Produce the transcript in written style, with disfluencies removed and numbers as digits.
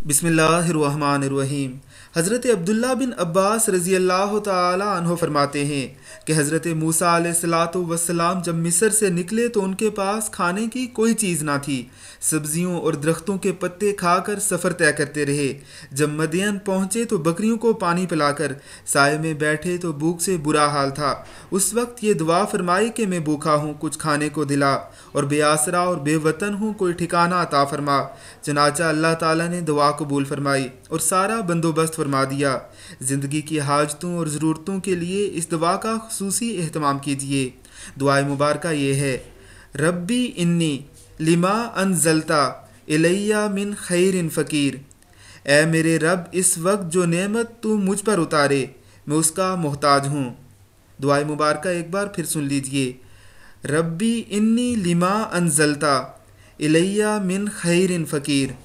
बिस्मिल्लाहिर्रहमानिर्रहीम। हज़रत अब्दुल्ला बिन अब्बास रज़ी अल्लाह ताला अन्हो फरमाते हैं कि हज़रत मूसा अलैहिस्सलातु वस्सलाम जब मिस्र से निकले तो उनके पास खाने की कोई चीज़ ना थी। सब्जियों और दरख्तों के पत्ते खाकर सफ़र तय करते रहे। जब मदियन पहुँचे तो बकरियों को पानी पिलाकर साए में बैठे तो भूख से बुरा हाल था। उस वक्त ये दुआ फरमाई कि मैं भूखा हूँ, कुछ खाने को दिला, और बेआसरा और बेवतन हूँ, कोई ठिकाना अता फरमा। चनाचा अल्लाह ताला ने दुआ कबूल फरमाई और सारा बंदोबस्त फरमा दिया। ज़िंदगी की हाजतों और ज़रूरतों के लिए इस दुआ का खुसूसी एहतमाम कीजिए। दुआए मुबारक ये है, रब्बी इन्नी लिमा अनज़लता इलैया मिन खैरिन फ़कीर। ए मेरे रब, इस वक्त जो नेमत तू मुझ पर उतारे मैं उसका मोहताज हूँ। दुआए मुबारक एक बार फिर सुन लीजिए, रब्बी इन्नी लिमा अनज़लता इलैया मिन खैरिन फ़कीर।